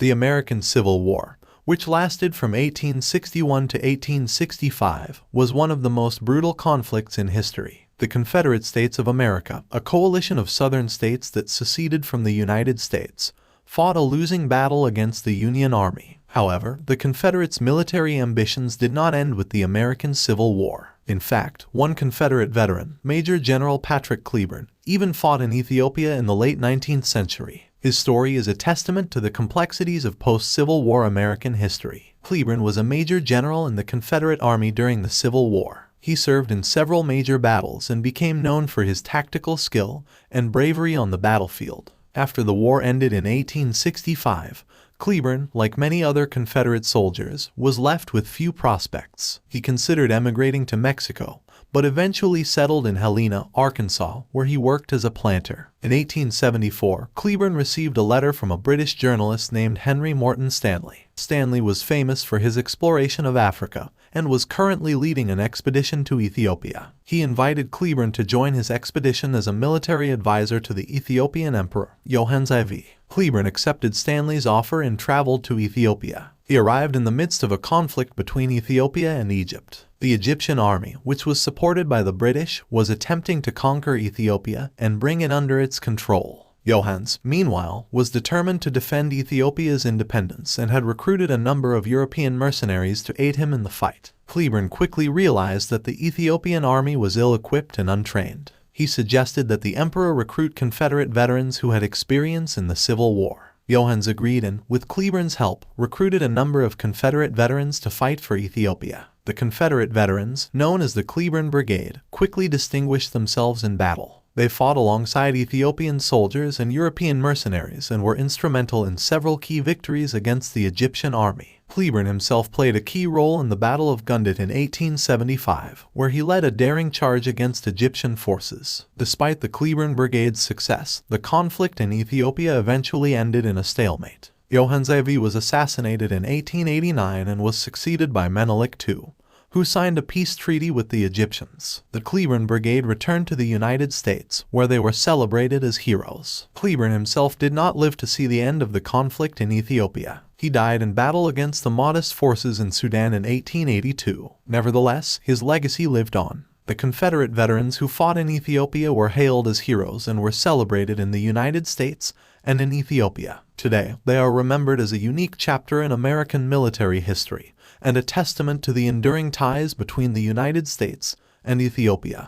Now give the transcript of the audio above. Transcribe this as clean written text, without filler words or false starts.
The American Civil War, which lasted from 1861 to 1865, was one of the most brutal conflicts in history. The Confederate States of America, a coalition of southern states that seceded from the United States, fought a losing battle against the Union Army. However, the Confederates' military ambitions did not end with the American Civil War. In fact, one Confederate veteran, Major General Patrick Cleburne, even fought in Ethiopia in the late 19th century. His story is a testament to the complexities of post-Civil War American history. Cleburne was a major general in the Confederate Army during the Civil War. He served in several major battles and became known for his tactical skill and bravery on the battlefield. After the war ended in 1865, Cleburne, like many other Confederate soldiers, was left with few prospects. He considered emigrating to Mexico, but eventually settled in Helena, Arkansas, where he worked as a planter. In 1874, Cleburne received a letter from a British journalist named Henry Morton Stanley. Stanley was famous for his exploration of Africa and was currently leading an expedition to Ethiopia. He invited Cleburne to join his expedition as a military advisor to the Ethiopian Emperor, Johannes IV. Cleburne accepted Stanley's offer and traveled to Ethiopia. He arrived in the midst of a conflict between Ethiopia and Egypt. The Egyptian army, which was supported by the British, was attempting to conquer Ethiopia and bring it under its control. Johannes, meanwhile, was determined to defend Ethiopia's independence and had recruited a number of European mercenaries to aid him in the fight. Cleburne quickly realized that the Ethiopian army was ill-equipped and untrained. He suggested that the emperor recruit Confederate veterans who had experience in the Civil War. Johannes agreed and, with Cleburne's help, recruited a number of Confederate veterans to fight for Ethiopia. The Confederate veterans, known as the Cleburne Brigade, quickly distinguished themselves in battle. They fought alongside Ethiopian soldiers and European mercenaries and were instrumental in several key victories against the Egyptian army. Cleburne himself played a key role in the Battle of Gundit in 1875, where he led a daring charge against Egyptian forces. Despite the Cleburne Brigade's success, the conflict in Ethiopia eventually ended in a stalemate. Johannes IV was assassinated in 1889 and was succeeded by Menelik II, who signed a peace treaty with the Egyptians. The Cleburne Brigade returned to the United States, where they were celebrated as heroes. Cleburne himself did not live to see the end of the conflict in Ethiopia. He died in battle against the Mahdist forces in Sudan in 1882. Nevertheless, his legacy lived on. The Confederate veterans who fought in Ethiopia were hailed as heroes and were celebrated in the United States and in Ethiopia. Today, they are remembered as a unique chapter in American military history and a testament to the enduring ties between the United States and Ethiopia.